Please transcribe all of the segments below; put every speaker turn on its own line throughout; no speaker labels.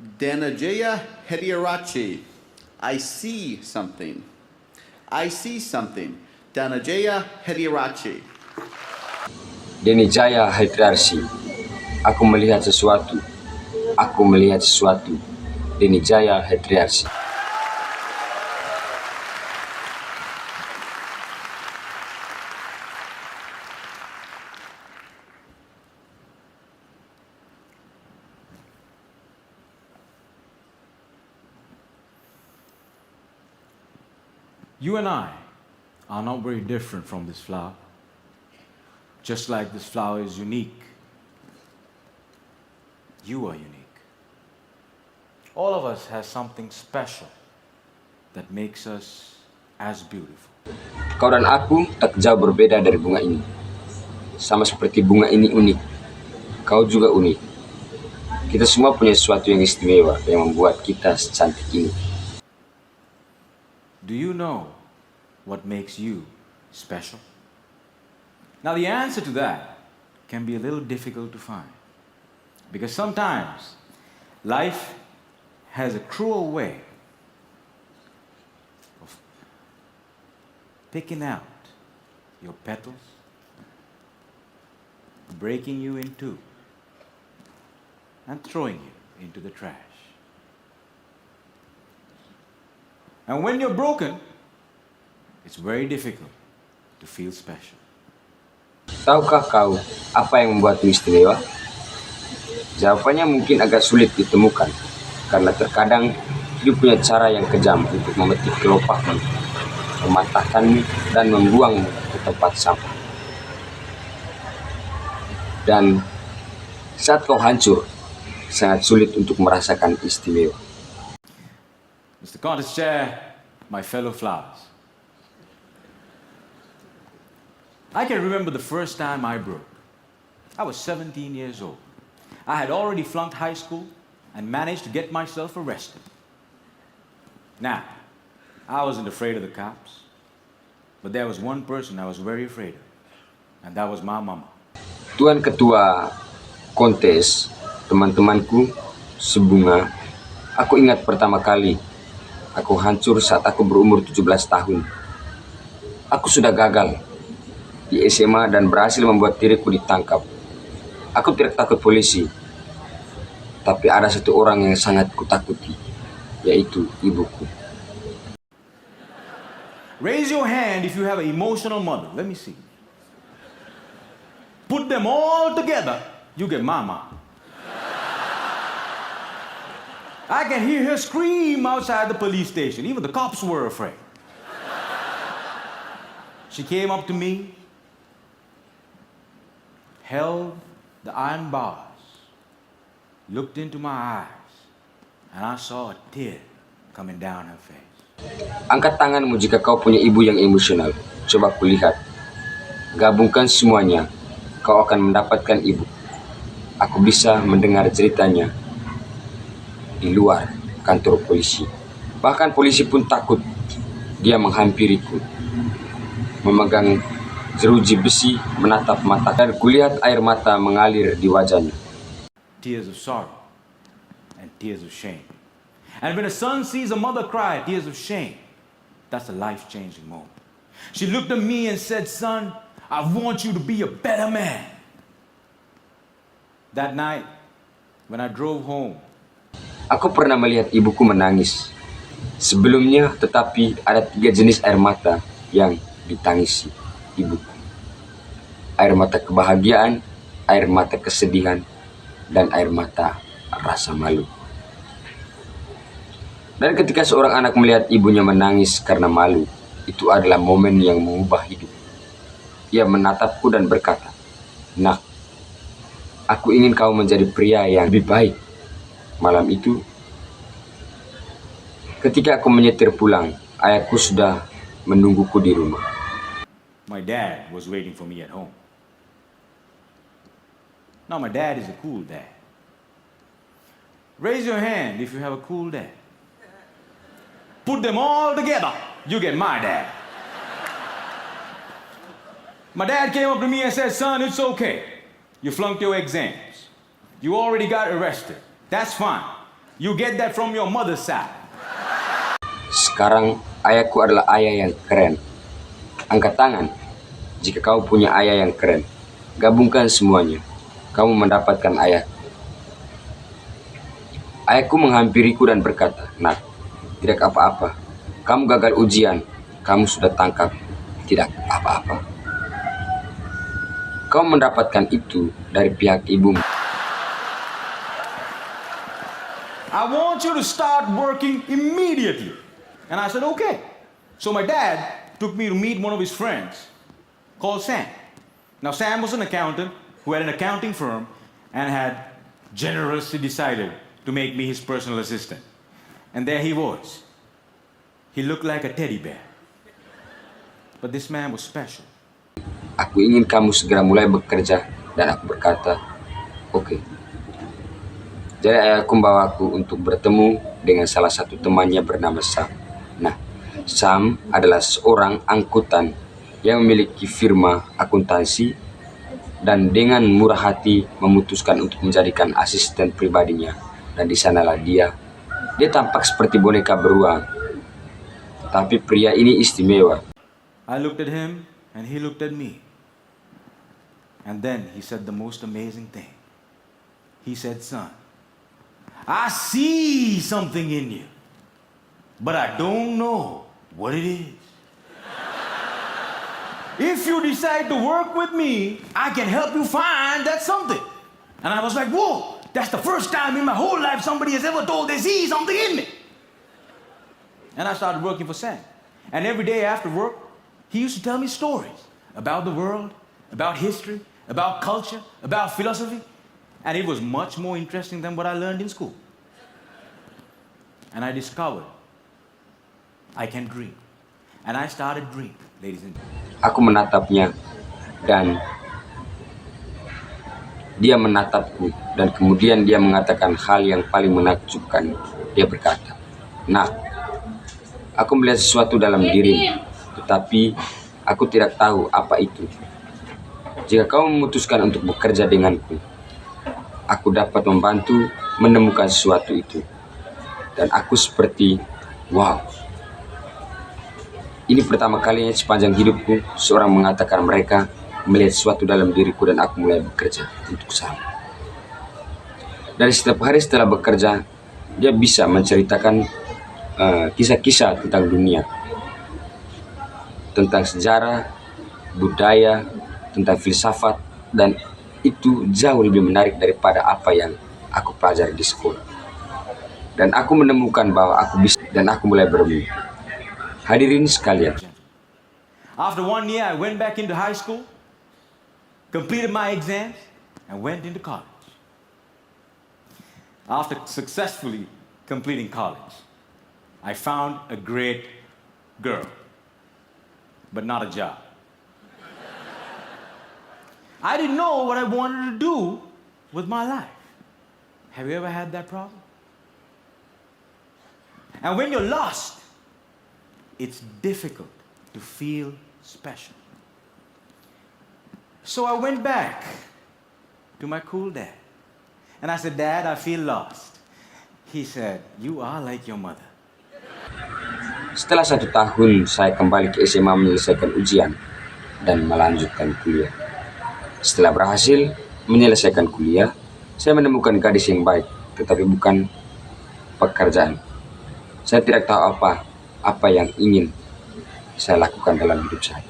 Danajaya Hediarachi. I see something. I see something. Danajaya Hediarachi.
Deni Jaya Hidrarsi. Aku melihat sesuatu. Aku melihat sesuatu. Deni Jaya Hidrarsi.
You and I are not very different from this flower. Just like this flower is unique, you are unique. All of us has something special that makes us as beautiful.
Kau dan aku tak jauh berbeda dari bunga ini. Sama seperti bunga ini unik, kau juga unik. Kita semua punya sesuatu yang istimewa yang membuat kita secantik ini.
Do you know what makes you special? Now the answer to that can be a little difficult to find, because sometimes life has a cruel way of picking out your petals, breaking you in two, and throwing you into the trash. And when you're broken, it's very difficult to feel special.
Tahukah kau apa yang membuatmu istimewa? Jawabannya mungkin agak sulit ditemukan, karena terkadang hidup punya cara yang kejam untuk memetik kelopakmu, mematahkanmu, dan membuangmu ke tempat sampah. Dan saat kau hancur, sangat sulit untuk merasakan istimewa.
Mr. Contest Chair, my fellow flowers, I can remember the first time I broke. I was 17 years old. I had already flunked high school and managed to get myself arrested. Now, I wasn't afraid of the cops, but there was one person I was very afraid of, and that was my mama.
Tuan Ketua Kontes, teman-temanku sebunga, aku ingat pertama kali aku hancur saat aku berumur 17 tahun. Aku sudah gagal di SMA dan berhasil membuat diriku ditangkap. Aku tidak takut polisi, tapi ada satu orang yang sangat kutakuti, yaitu ibuku.
Raise your hand if you have an emotional mother. Let me see. Put them all together, you get mama. I can hear her scream outside the police station. Even the cops were afraid. She came up to me, held the iron bars, looked into my eyes, and I saw a tear coming down her face.
Angkat tanganmu jika kau punya ibu yang emosional. Coba kulihat. Gabungkan semuanya, kau akan mendapatkan ibu. Aku bisa mendengar ceritanya di luar kantor polisi. Bahkan polisi pun takut. Dia menghampiriku, memegang jeruji besi, menatap mata, dan kulihat air mata mengalir di wajahnya.
Tears of sorrow and tears of shame. And when a son sees a mother cry, tears of shame, that's a life-changing moment. She looked at me and said, "Son, I want you to be a better man." That night, when I drove home,
Aku pernah melihat ibuku menangis. Sebelumnya, tetapi ada 3 jenis air mata yang ditangisi ibuku. Air mata kebahagiaan, air mata kesedihan, dan air mata rasa malu. Dan ketika seorang anak melihat ibunya menangis karena malu, itu adalah momen yang mengubah hidup. Ia menatapku dan berkata, "Nak, aku ingin kau menjadi pria yang lebih baik." Malam itu, ketika aku menyetir pulang, ayahku sudah menungguku di rumah.
my dad was waiting for me at home. Now, my dad is a cool dad. Raise your hand if you have a cool dad. Put them all together, you get my dad. My dad came up to me and said, "Son, it's okay. You flunked your exams. You already got arrested. That's fine. You get that from your mother's side.
Sekarang ayahku adalah ayah yang keren. Angkat tangan jika kau punya ayah yang keren. Gabungkan semuanya. Kamu mendapatkan ayah. Ayahku menghampiriku dan berkata, "Nak, tidak apa-apa. Kamu gagal ujian. Kamu sudah tangkap. Tidak apa-apa. Kau mendapatkan itu dari pihak ibumu."
I want you to start working immediately. And I said, okay. So my dad took me to meet one of his friends called Sam. Now, Sam was an accountant who had an accounting firm and had generously decided to make me his personal assistant. And there he was. He looked like a teddy bear. But this man was special.
Aku ingin kamu segera mulai bekerja, dan aku berkata, oke. Jadi ayahku membawaku untuk bertemu dengan salah satu temannya bernama Sam. Nah, Sam adalah seorang angkutan yang memiliki firma akuntansi dan dengan murah hati memutuskan untuk menjadikan asisten pribadinya. Dan di sanalah dia tampak seperti boneka beruang. Tapi pria ini istimewa.
I looked at him and he looked at me. And then he said the most amazing thing. He said, son, I see something in you, but I don't know what it is. If you decide to work with me, I can help you find that something. And I was like, whoa, that's the first time in my whole life somebody has ever told they see something in me. And I started working for Sam. And every day after work, he used to tell me stories about the world, about history, about culture, about philosophy. And it was much more interesting than what I learned in school. And I discovered I can dream. And I started dreaming, ladies and gentlemen.
Aku menatapnya dan dia menatapku, dan kemudian dia mengatakan hal yang paling menakjubkan. Dia berkata, "Nah, aku melihat sesuatu dalam dirimu, tetapi aku tidak tahu apa itu. Jika kau memutuskan untuk bekerja denganku, aku dapat membantu menemukan sesuatu itu." Dan aku seperti, wow. Ini pertama kalinya sepanjang hidupku seorang mengatakan mereka melihat sesuatu dalam diriku, dan aku mulai bekerja untuk Sam. Dari setiap hari setelah bekerja, dia bisa menceritakan kisah-kisah tentang dunia, tentang sejarah, budaya, tentang filsafat, dan itu jauh lebih menarik daripada apa yang aku pelajari di sekolah. Dan aku menemukan bahwa aku bisa, dan aku mulai bermimpi. Hadirin sekalian,
After 1 year, I went back into high school, completed my exams, and went into college. After successfully completing college, I found a great girl, but not a job. I didn't know what I wanted to do with my life. Have you ever had that problem? And when you're lost, it's difficult to feel special. So I went back to my cool dad. And I said, Dad, I feel lost. He said, you are like your mother.
Setelah 1 tahun, saya kembali ke SMA menyelesaikan ujian dan melanjutkan kuliah. Setelah berhasil menyelesaikan kuliah, saya menemukan gadis yang baik, tetapi bukan pekerjaan. Saya tidak tahu apa yang ingin saya lakukan dalam hidup saya.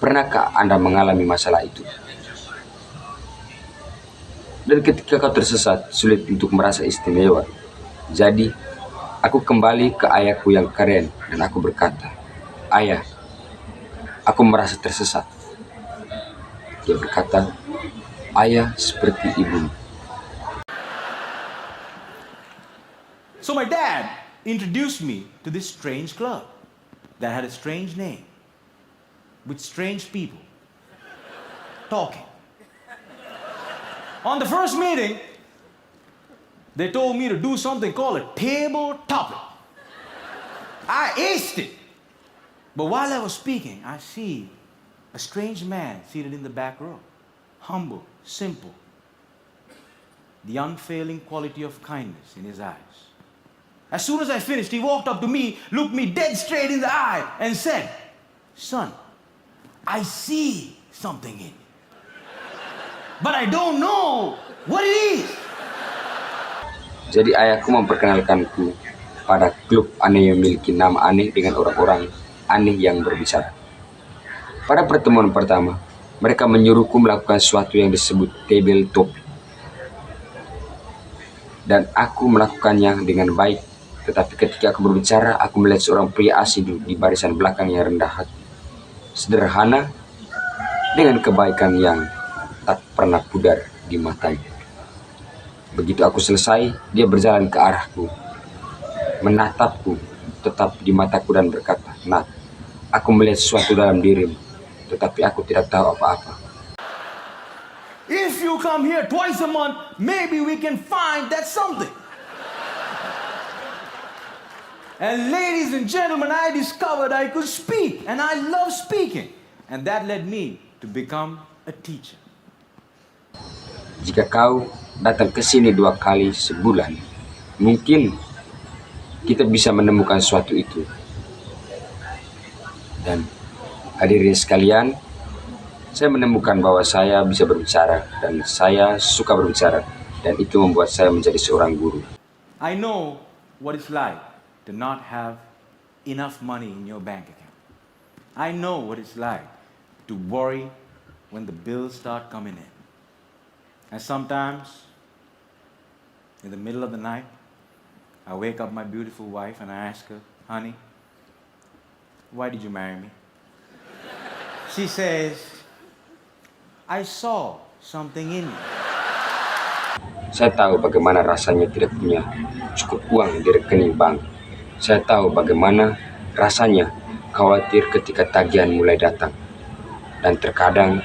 Pernahkah Anda mengalami masalah itu? Dan ketika kau tersesat, sulit untuk merasa istimewa. Jadi, aku kembali ke ayahku yang keren dan aku berkata, "Ayah, aku merasa tersesat." Dia berkata, "Ayah seperti ibumu."
So my dad introduced me to this strange club that had a strange name, with strange people talking. On the first meeting, they told me to do something called a table topic. I aced it. But while I was speaking, I see a strange man seated in the back row, humble, simple. the unfailing quality of kindness in his eyes. As soon as I finished, he walked up to me, looked me dead straight in the eye, and said, "Son, I see something in you, but I don't know what it is."
Jadi ayahku memperkenalkanku pada klub aneh yang memiliki nama aneh dengan orang-orang aneh yang berbicara. Pada pertemuan pertama, mereka menyuruhku melakukan sesuatu yang disebut table topi. Dan aku melakukannya dengan baik, tetapi ketika aku berbicara, aku melihat seorang pria asing di barisan belakang yang rendah hati, sederhana, dengan kebaikan yang tak pernah pudar di matanya. Begitu aku selesai, dia berjalan ke arahku, menatapku tetap di mataku dan berkata, "Nat, aku melihat sesuatu dalam dirimu, tetapi aku tidak tahu apa-apa."
If you come here twice a month, maybe we can find that something. And ladies and gentlemen, I discovered I could speak, and I love speaking. And that led me to become a teacher.
Jika kau datang ke sini 2 kali sebulan, mungkin kita bisa menemukan sesuatu itu. Dan hadirin sekalian, saya menemukan bahwa saya bisa berbicara dan saya suka berbicara, dan itu membuat saya menjadi seorang guru.
I know what it's like to not have enough money in your bank account. I know what it's like to worry when the bills start coming in. And sometimes, in the middle of the night, I wake up my beautiful wife and I ask her, "Honey, why did you marry me?" She says, "I saw something in you."
Saya tahu bagaimana rasanya tidak punya cukup uang di rekening bank. Saya tahu bagaimana rasanya khawatir ketika tagihan mulai datang. Dan terkadang,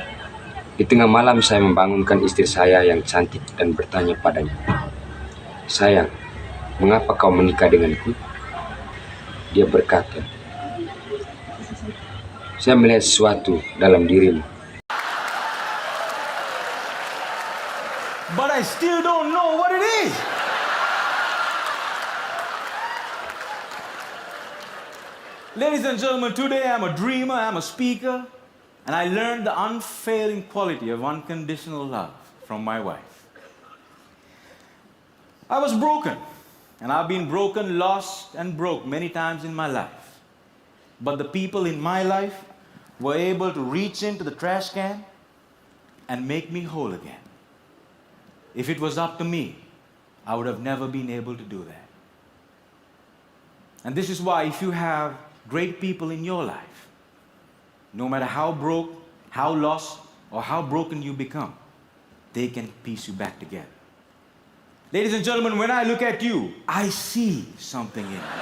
di tengah malam saya membangunkan istri saya yang cantik dan bertanya padanya, "Sayang, mengapa kau menikah denganku?" Dia berkata, "Saya melihat sesuatu dalam dirimu."
But I still don't know what it is. Ladies and gentlemen, today I'm a dreamer, I'm a speaker, and I learned the unfailing quality of unconditional love from my wife. I was broken, and I've been broken, lost, and broke many times in my life. But the people in my life were able to reach into the trash can and make me whole again. If it was up to me, I would have never been able to do that. And this is why, if you have great people in your life, no matter how broke, how lost, or how broken you become, they can piece you back together. Ladies and gentlemen, when I look at you, I see something in you,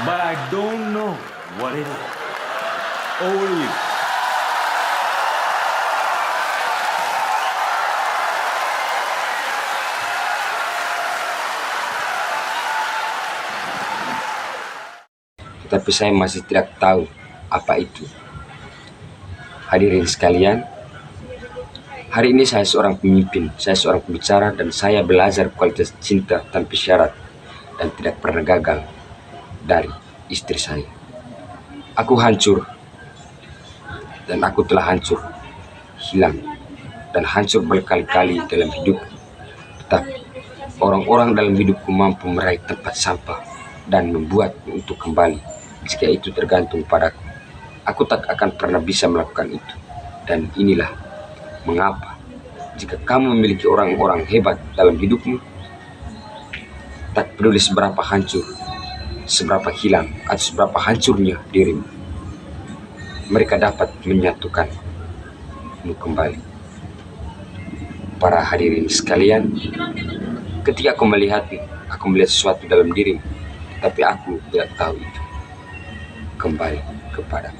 but I don't know what it is. Over to you.
Tetapi saya masih tidak tahu apa itu. Hadirin sekalian, hari ini saya seorang pemimpin, saya seorang pembicara, dan saya belajar kualitas cinta tanpa syarat dan tidak pernah gagal dari istri saya. Aku hancur, dan aku telah hancur, hilang, dan hancur berkali-kali dalam hidup. Tetapi orang-orang dalam hidupku mampu meraih tempat sampah dan membuatku untuk kembali. Jika itu tergantung padaku, aku tak akan pernah bisa melakukan itu. Dan inilah mengapa, jika kamu memiliki orang-orang hebat dalam hidupmu, tak peduli seberapa hancur, seberapa hilang, atau seberapa hancurnya dirimu, mereka dapat menyatukanmu kembali. Para hadirin sekalian, ketika aku melihatmu, aku melihat sesuatu dalam dirimu, tapi aku tidak tahu itu. Kembali kepada